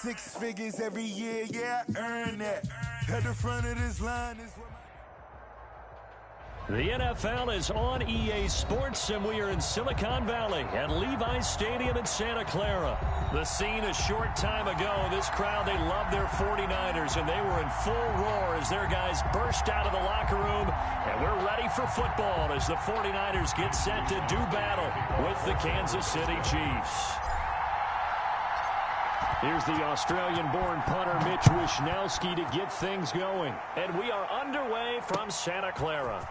6 figures every year, yeah, I earn that. At the front of this line is where the NFL is on EA Sports, and we are in Silicon Valley at Levi's Stadium in Santa Clara. The scene a short time ago, this crowd, they love their 49ers, and they were in full roar as their guys burst out of the locker room, and we're ready for football as the 49ers get set to do battle with the Kansas City Chiefs. Here's the Australian-born punter Mitch Wishnowsky to get things going, and we are underway from Santa Clara.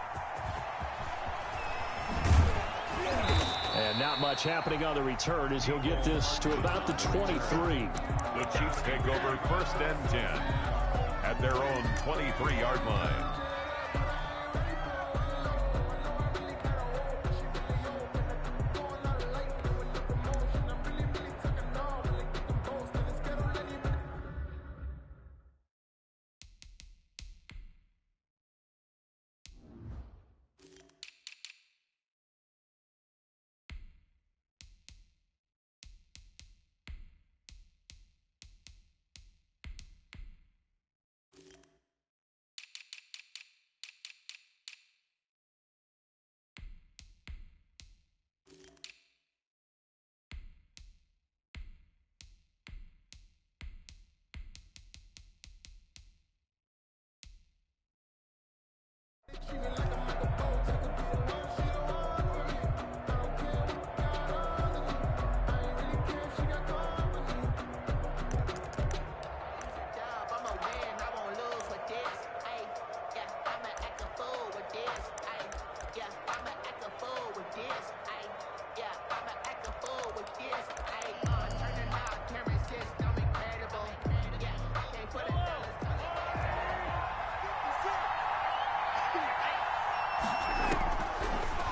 And not much happening on the return as he'll get this to about the 23. The Chiefs take over 1st and 10 at their own 23-yard line.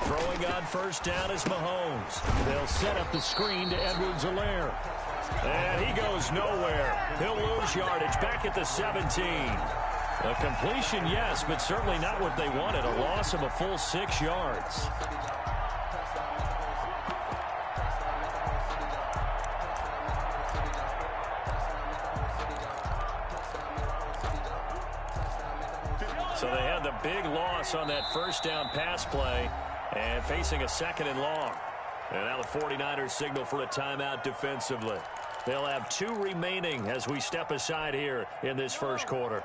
Throwing on 1st down is Mahomes. They'll set up the screen to Edwards-Helaire. And he goes nowhere. He'll lose yardage back at the 17. A completion, yes, but certainly not what they wanted. A loss of a full 6 yards. So they had the big loss on that 1st down pass play. And facing a 2nd and long. And now the 49ers signal for a timeout defensively. They'll have 2 remaining as we step aside here in this 1st quarter.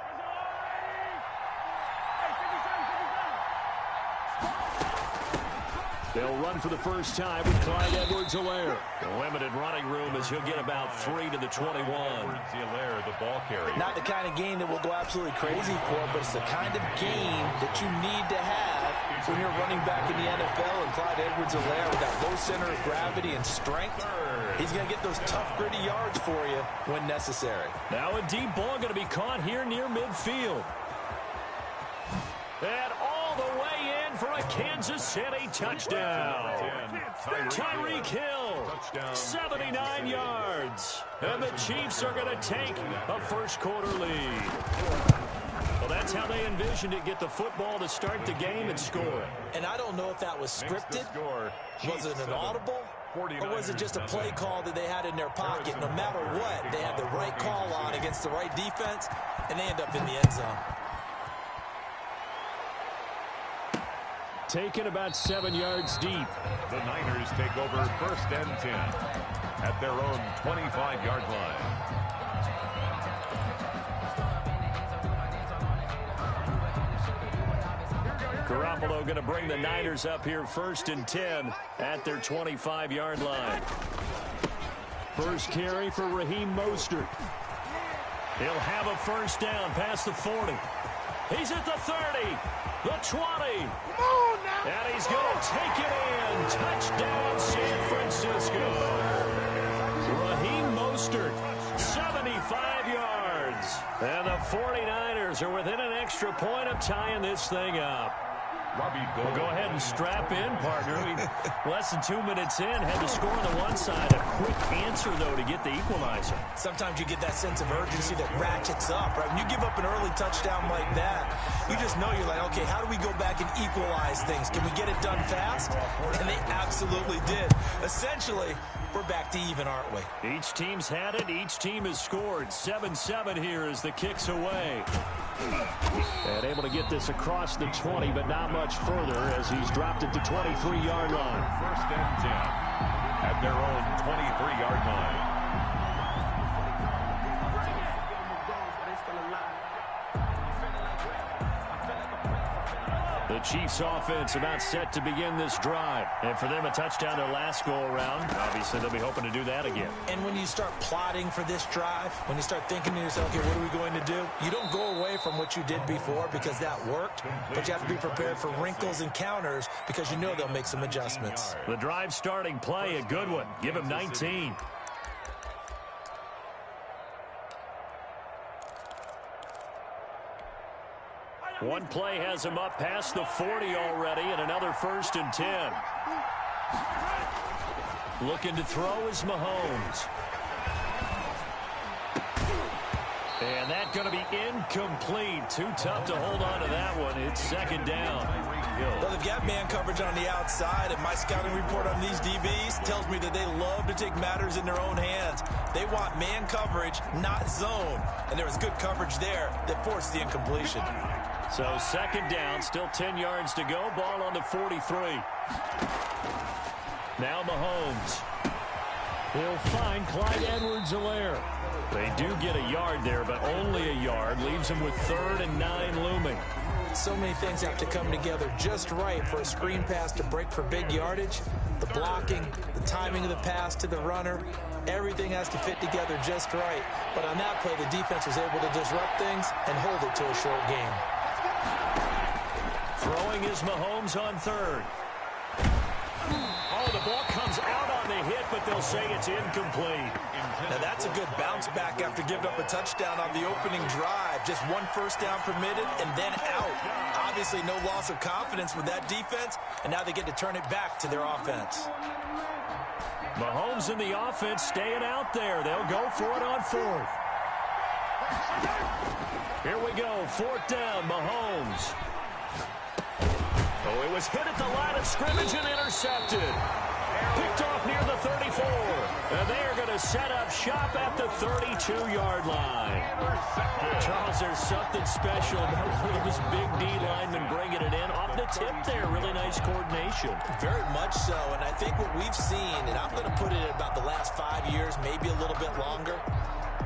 They'll run for the first time with Clyde Edwards-Helaire. Limited running room as he'll get about 3 to the 21. Edwards-Helaire, the ball carrier. Not the kind of game that will go absolutely crazy for, but it's the kind of game that you need to have when you're running back in the NFL. And Clyde Edwards-Helaire with that low center of gravity and strength, he's going to get those tough, gritty yards for you when necessary. Now a deep ball going to be caught here near midfield. And all the way in for a Kansas City touchdown. Tyreek Hill, 79 yards. And the Chiefs are going to take a 1st quarter lead. Well, that's how they envisioned it, get the football to start the game and score. And I don't know if that was scripted. Was it an audible? Or was it just a play call that they had in their pocket? No matter what, they had the right call on against the right defense, and they end up in the end zone. Taken about 7 yards deep. The Niners take over 1st and 10 at their own 25-yard line. Garoppolo going to bring the Niners up here 1st and 10 at their 25-yard line. First carry for Raheem Mostert. He'll have a 1st down past the 40. He's at the 30, the 20. And he's going to take it in. Touchdown, San Francisco. Raheem Mostert, 75 yards. And the 49ers are within an extra point of tying this thing up. Well, go ahead and strap in, partner. Less than 2 minutes in, had to score on the one side. A quick answer, though, to get the equalizer. Sometimes you get that sense of urgency that ratchets up, right? When you give up an early touchdown like that, you just know you're like, okay, how do we go back and equalize things? Can we get it done fast? And they absolutely did. Essentially, we're back to even, aren't we? Each team's had it. Each team has scored. 7-7 here as the kick's away. And able to get this across the 20, but not much further as he's dropped it to 23-yard line. First and 10 at their own 23-yard line. The Chiefs offense about set to begin this drive. And for them, a touchdown their last go-around. Obviously, they'll be hoping to do that again. And when you start plotting for this drive, when you start thinking to yourself, okay, what are we going to do? You don't go away from what you did before because that worked, but you have to be prepared for wrinkles and counters because you know they'll make some adjustments. The drive starting play, a good one. Give him 19. One play has him up past the 40 already, and another 1st and 10. Looking to throw is Mahomes. And that's going to be incomplete. Too tough to hold on to that one. It's 2nd down. Well, they've got man coverage on the outside, and my scouting report on these DBs tells me that they love to take matters in their own hands. They want man coverage, not zone. And there was good coverage there that forced the incompletion. So 2nd down, still 10 yards to go. Ball on the 43. Now Mahomes. He'll find Clyde Edwards-Helaire. They do get a yard there, but only a yard. Leaves him with 3rd and 9 looming. So many things have to come together just right for a screen pass to break for big yardage. The blocking, the timing of the pass to the runner, everything has to fit together just right. But on that play, the defense was able to disrupt things and hold it to a short game. Throwing is Mahomes on 3rd. Oh, the ball comes out on the hit, but they'll say it's incomplete. Now that's a good bounce back after giving up a touchdown on the opening drive. Just 1 first down permitted and then out. Obviously no loss of confidence with that defense, and now they get to turn it back to their offense. Mahomes and the offense staying out there. They'll go for it on 4th. Here we go, 4th down, Mahomes. Oh, it was hit at the line of scrimmage and intercepted. Picked off near the 34. And they are going to set up shop at the 32-yard line. Charles, there's something special about this big D lineman bringing it in. Off the tip there, really nice coordination. Very much so, and I think what we've seen, and I'm going to put it at about the last 5 years, maybe a little bit longer,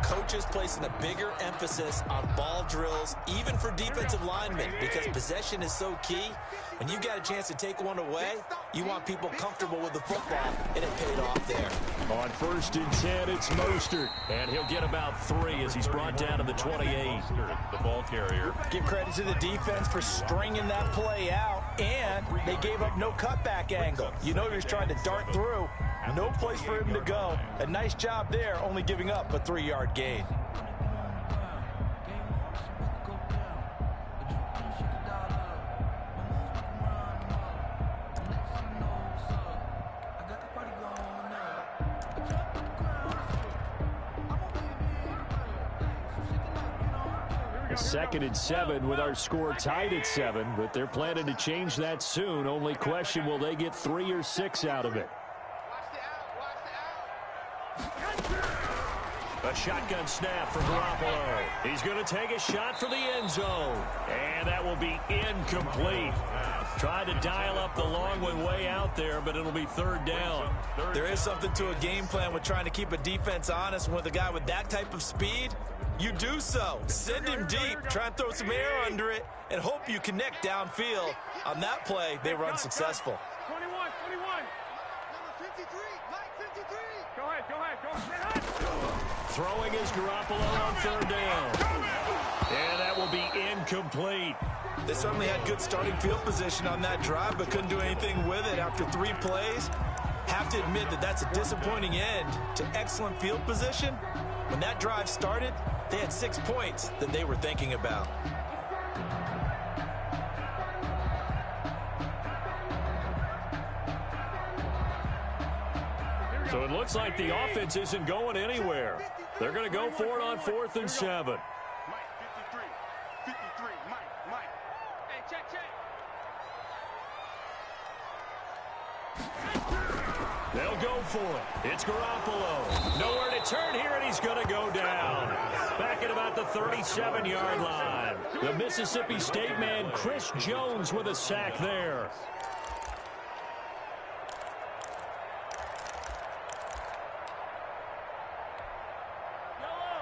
coaches placing a bigger emphasis on ball drills, even for defensive linemen, because possession is so key. When you got a chance to take one away, you want people comfortable with the football, and it paid off there. On 1st and 10, it's Mostert, and he'll get about 3 as he's brought down to the 28. The ball carrier. Give credit to the defense for stringing that play out, and they gave up no cutback angle. You know he was trying to dart through. No place for him to go. A nice job there, only giving up a 3-yard gain. Second and 7 with our score tied at 7, but they're planning to change that soon. Only question, will they get 3 or 6 out of it? A shotgun snap for Garoppolo. He's going to take a shot for the end zone. And that will be incomplete. Tried to dial up the long one way out there, but it'll be 3rd down. There is something to a game plan with trying to keep a defense honest. And with a guy with that type of speed, you do so. Send him deep, try and throw some air under it, and hope you connect downfield. On that play, they run successful. 21. Number 53, Mike 53. Go ahead. Throwing is Garoppolo on 3rd down. And that will be incomplete. They certainly had good starting field position on that drive, but couldn't do anything with it after 3 plays. Have to admit that that's a disappointing end to excellent field position. When that drive started, they had 6 points that they were thinking about. So it looks like the offense isn't going anywhere. They're going to go for it on 4th and 7. Mike, 53, Mike. Hey, check. They'll go for it. It's Garoppolo. Nowhere to turn here, and he's going to go down. Back at about the 37-yard line. The Mississippi State man, Chris Jones, with a sack there.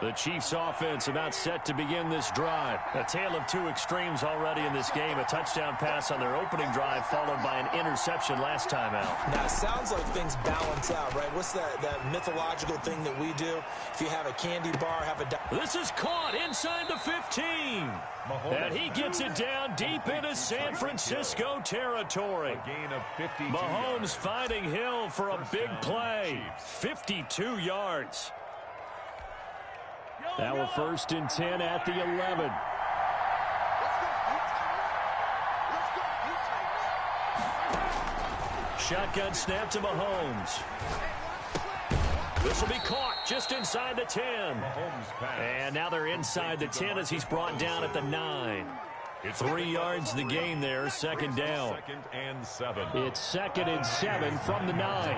The Chiefs offense about set to begin this drive. A tale of two extremes already in this game. A touchdown pass on their opening drive followed by an interception last time out. Now, it sounds like things balance out, right? What's that mythological thing that we do? If you have a candy bar, have a... This is caught inside the 15. And he gets it down deep into San Francisco territory. A gain of 52 Mahomes yards. finding Hill for a big play. 52 yards. Now a 1st and 10 at the 11. Shotgun snap to Mahomes. This will be caught just inside the 10. And now they're inside the 10 as he's brought down at the 9. 3 yards the gain there, 2nd down. 2nd and 7. It's 2nd and 7 from the 9.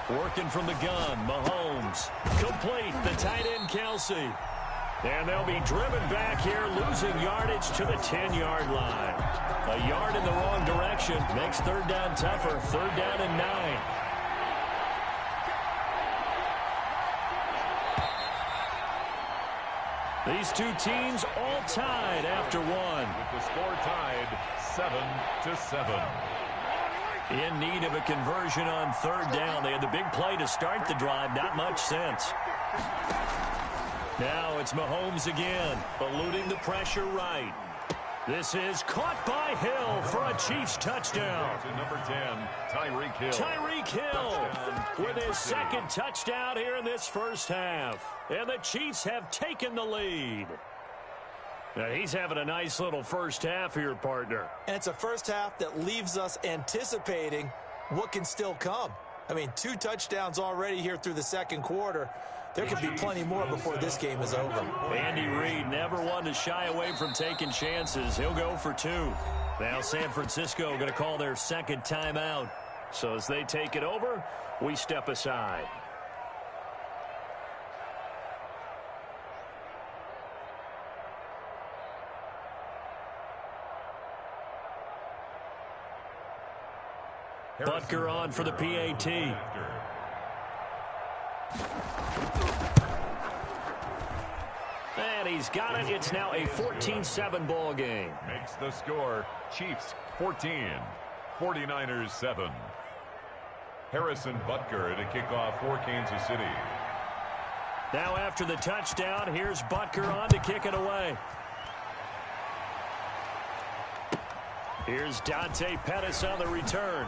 Working from the gun, Mahomes. Complete, the tight end, Kelsey. And they'll be driven back here, losing yardage to the 10-yard line. A yard in the wrong direction makes 3rd down tougher. 3rd down and 9. These two teams all tied after one. With the score tied 7-7. In need of a conversion on 3rd down. They had the big play to start the drive. Not much sense. Now it's Mahomes again, eluding the pressure right. This is caught by Hill for a Chiefs touchdown. To number 10, Tyreek Hill. Tyreek Hill with his 2nd touchdown here in this 1st half. And the Chiefs have taken the lead. Now he's having a nice little 1st half here, partner. And it's a 1st half that leaves us anticipating what can still come. I mean, 2 touchdowns already here through the 2nd quarter. There could be plenty more before this game is over. Andy Reid never one to shy away from taking chances. He'll go for 2. Now San Francisco going to call their 2nd timeout. So as they take it over, we step aside. Butker on for the PAT. And he's got it. It's now a 14-7 ball game. Makes the score Chiefs 14, 49ers 7. Harrison Butker to kick off for Kansas City. Now after the touchdown, here's Butker on to kick it away. Here's Dante Pettis on the return.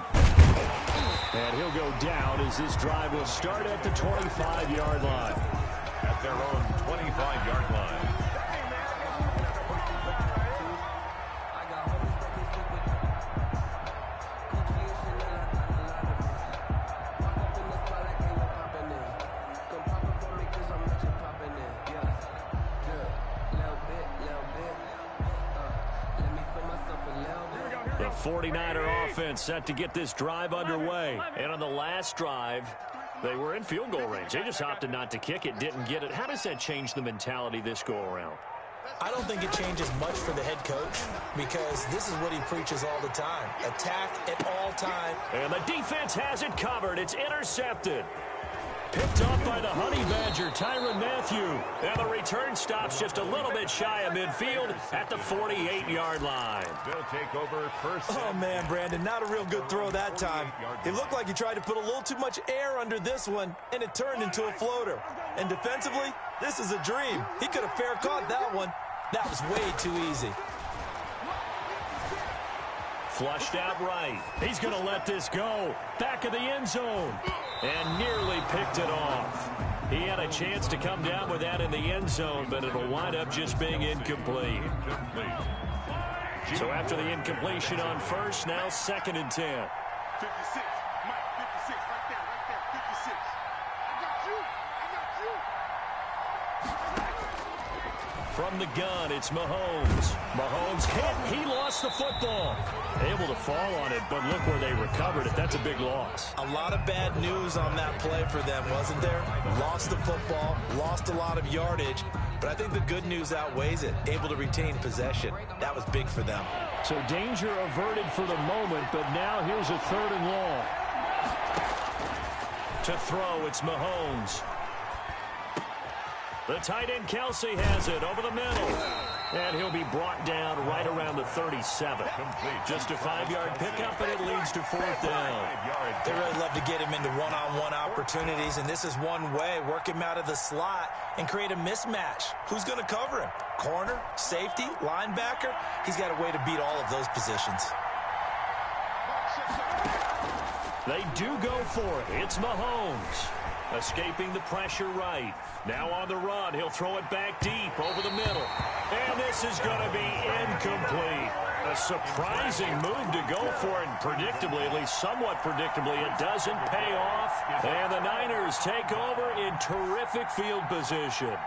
And he'll go down as this drive will start at the 25-yard line. At their own 25-yard line. The 49er offense set to get this drive underway. And on the last drive, they were in field goal range. They just opted not to kick it, didn't get it. How does that change the mentality this go-around? I don't think it changes much for the head coach because this is what he preaches all the time. Attack at all time. And the defense has it covered. It's intercepted. Picked up by the Honey Badger, Tyrann Mathieu. And the return stops just a little bit shy of midfield at the 48-yard line. They'll take over 1st. Oh, man, Brandon, not a real good throw that time. It looked like he tried to put a little too much air under this one, and it turned into a floater. And defensively, this is a dream. He could have fair caught that one. That was way too easy. Flushed out right. He's going to let this go. Back of the end zone. And nearly picked it off. He had a chance to come down with that in the end zone, but it'll wind up just being incomplete. So after the incompletion on first, now 2nd and 10. 56. Mike, 56. Right there. 56. I got you. From the gun, it's Mahomes. Mahomes hit. He lost the football. Able to fall on it, but look where they recovered it. That's a big loss. A lot of bad news on that play for them, wasn't there? Lost the football, lost a lot of yardage, but I think the good news outweighs it. Able to retain possession. That was big for them. So danger averted for the moment, but now here's a 3rd and long. To throw, it's Mahomes. The tight end Kelsey has it over the middle. And he'll be brought down right around the 37. Just a 5-yard pickup, and it leads to 4th down. They really love to get him into one-on-one opportunities, and this is one way. Work him out of the slot and create a mismatch. Who's going to cover him? Corner, safety, linebacker? He's got a way to beat all of those positions. They do go for it. It's Mahomes. Escaping the pressure right. Now on the run. He'll throw it back deep over the middle. And this is going to be incomplete. A surprising move to go for it. Predictably, at least somewhat predictably, it doesn't pay off. And the Niners take over in terrific field position.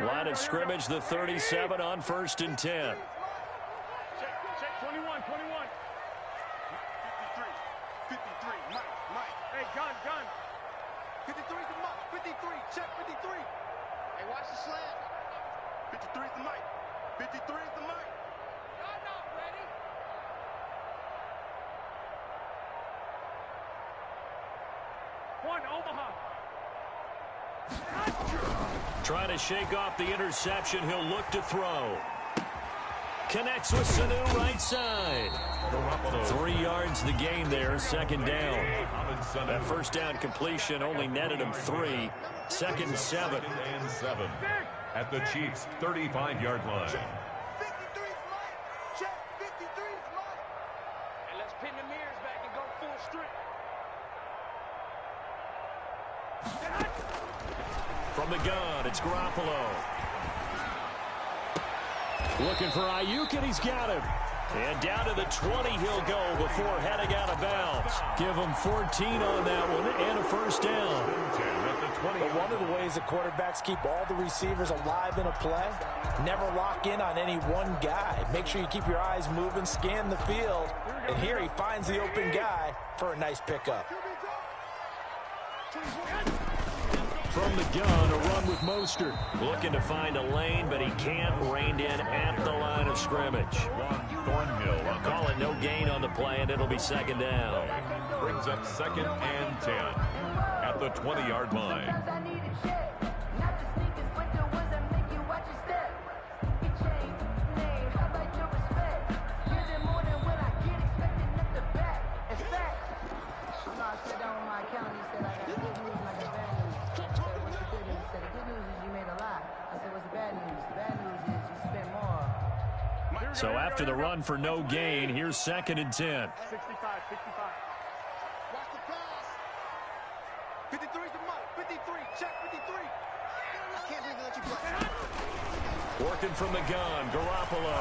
Line of scrimmage, the 37 on 1st and 10. Check 21. 53. Mike. Hey, gun. 53 is the Mike. 53. Check 53. Hey, watch the slant. 53 is the Mike. 53 is the Mike. Y'all not ready. One, Omaha. Trying to shake off the interception. He'll look to throw. Connects with Sanu right side. 3 yards the gain there, 2nd down. That 1st down completion only netted him 3. 2nd and 7. At the Chiefs' 35-yard line. 53 is Mike. Check 53 is Mike. And let's pin the mirrors back and go full strip. From the gun, it's Garoppolo. Looking for Ayuk, and he's got him. And down to the 20 he'll go before heading out of bounds. Give him 14 on that one and a 1st down. But one of the ways that quarterbacks keep all the receivers alive in a play, never lock in on any one guy. Make sure you keep your eyes moving, scan the field, and here he finds the open guy for a nice pickup. From the gun, a run with Mostert. Looking to find a lane, but he can't. Reined in at the line of scrimmage. Thornhill. Call it no gain on the play, and it'll be 2nd down. Brings up 2nd and 10 at the 20-yard line. So after the run for no gain, here's 2nd and 10. 65. Watch the pass. 53 is the Mike. 53. Check 53. I can't believe they let you play. Working from the gun, Garoppolo.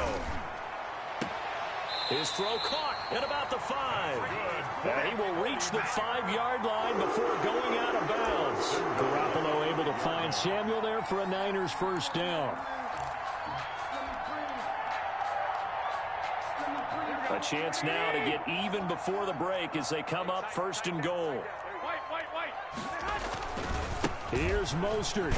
His throw caught at about the 5. And he will reach the 5-yard line before going out of bounds. Garoppolo able to find Samuel there for a Niners 1st down. A chance now to get even before the break as they come up 1st and goal. Here's Mostert.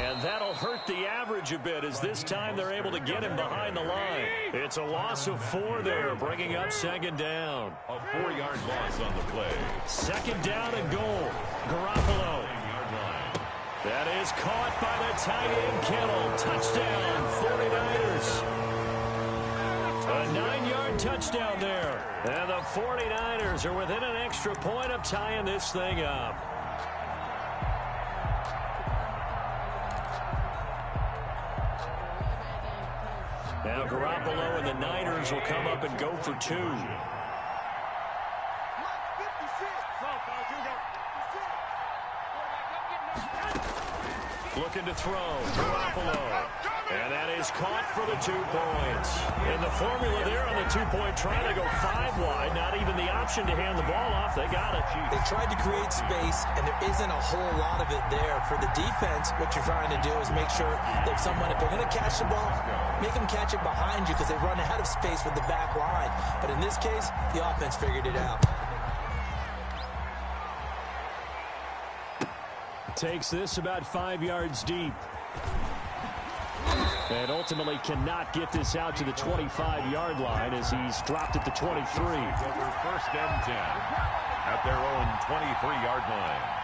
And that'll hurt the average a bit as this time they're able to get him behind the line. It's a loss of 4 there, bringing up 2nd down. A 4-yard loss on the play. 2nd down and goal. Garoppolo. That is caught by the tight end Kittle. Touchdown, 49ers. A 9-yard touchdown there. And the 49ers are within an extra point of tying this thing up. Now Garoppolo and the Niners will come up and go for 2. Looking to throw. Garoppolo. And that is caught for the 2 points. And the formula there on the 2-point try to go 5 wide. Not even the option to hand the ball off. They got it. They tried to create space, and there isn't a whole lot of it there. For the defense, what you're trying to do is make sure that if they're going to catch the ball, make them catch it behind you because they run out of space with the back line. But in this case, the offense figured it out. Takes this about 5 yards deep. And ultimately cannot get this out to the 25-yard line as he's dropped at the 23. Over first and 10 at their own 23-yard line.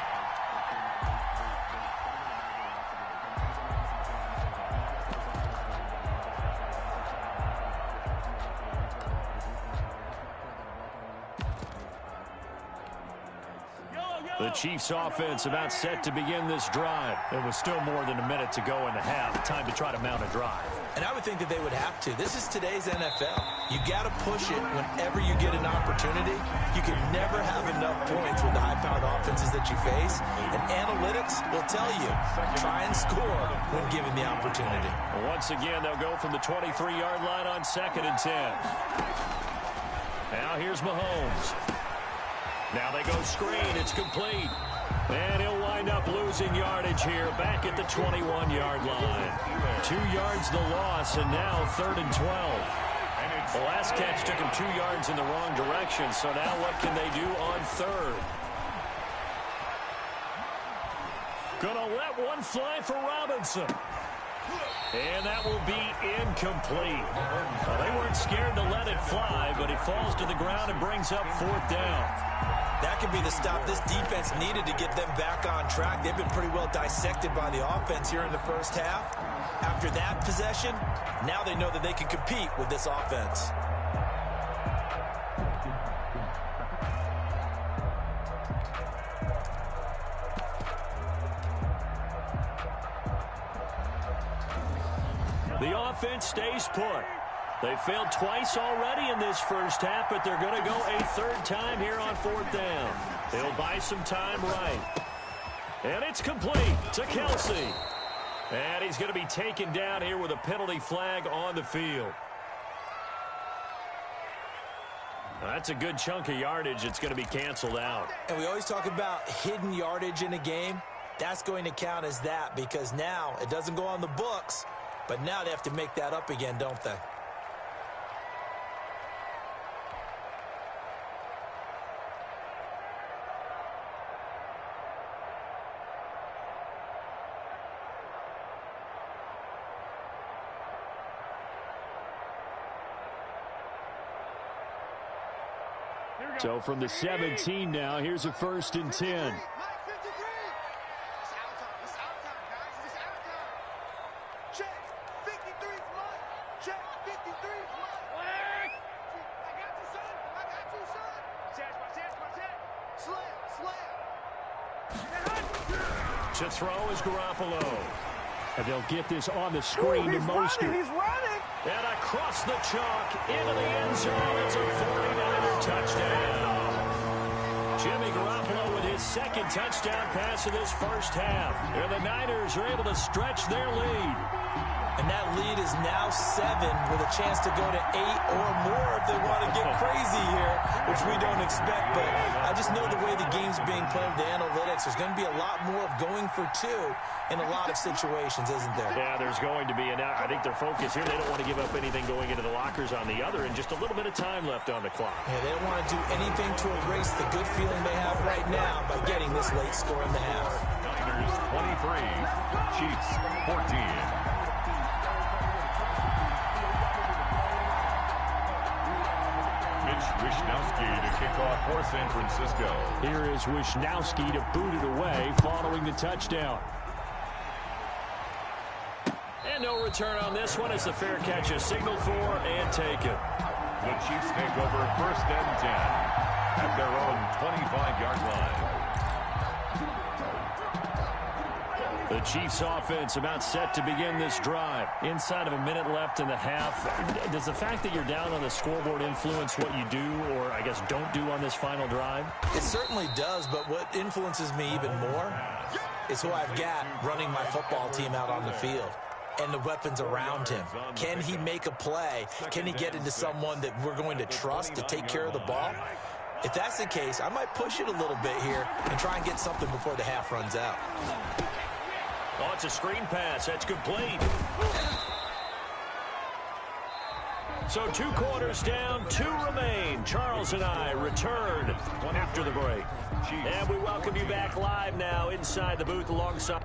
The Chiefs offense about set to begin this drive. There was still more than a minute to go in the half. Time to try to mount a drive. And I would think that they would have to. This is today's NFL. You got to push it whenever you get an opportunity. You can never have enough points with the high-powered offenses that you face. And analytics will tell you, try and score when given the opportunity. Once again, they'll go from the 23-yard line on 2nd and 10. Now here's Mahomes. Now they go screen. It's complete. And he'll wind up losing yardage here back at the 21-yard line. 2 yards the loss, and now 3rd and 12. The last catch took him 2 yards in the wrong direction, so now what can they do on 3rd? Gonna let one fly for Robinson. And that will be incomplete. Well, they weren't scared to let it fly, but it falls to the ground and brings up 4th down. That could be the stop this defense needed to get them back on track. They've been pretty well dissected by the offense here in the first half. After that possession, now they know that they can compete with this offense. The offense stays put. They failed twice already in this first half, but they're going to go a 3rd time here on 4th down. They'll buy some time right. And it's complete to Kelsey. And he's going to be taken down here with a penalty flag on the field. That's a good chunk of yardage. It's going to be canceled out. And we always talk about hidden yardage in a game. That's going to count as that because now it doesn't go on the books, but now they have to make that up again, don't they? So from the 17 now, here's a 1st and 10. To throw is Garoppolo. And they'll get this on the screen to Mostert. He's running. And across the chalk into the end zone. It's a 49er touchdown. Jimmy Garoppolo with his 2nd touchdown pass of this first half. And the Niners are able to stretch their lead. And that lead is now 7 with a chance to go to 8 or more if they want to get crazy here, which we don't expect. But I just know the way the game's being played with the analytics, there's going to be a lot more of going for 2 in a lot of situations, isn't there? Yeah, there's going to be. And I think their focus here, they don't want to give up anything going into the lockers on the other, and just a little bit of time left on the clock. Yeah, they don't want to do anything to erase the good feeling they have right now by getting this late score in the half. Niners 23, Chiefs 14. Wishnowski to kick off for San Francisco. Here is Wishnowski to boot it away following the touchdown. And no return on this one as the fair catch is signaled for and taken. The Chiefs take over 1st and 10 at their own 25-yard line. The Chiefs offense about set to begin this drive. Inside of a minute left in the half. Does the fact that you're down on the scoreboard influence what you do or, I guess, don't do on this final drive? It certainly does, but what influences me even more is who I've got running my football team out on the field and the weapons around him. Can he make a play? Can he get into someone that we're going to trust to take care of the ball? If that's the case, I might push it a little bit here and try and get something before the half runs out. Oh, it's a screen pass. That's complete. So 2 quarters down, 2 remain. Charles and I return after the break. And we welcome you back live now inside the booth alongside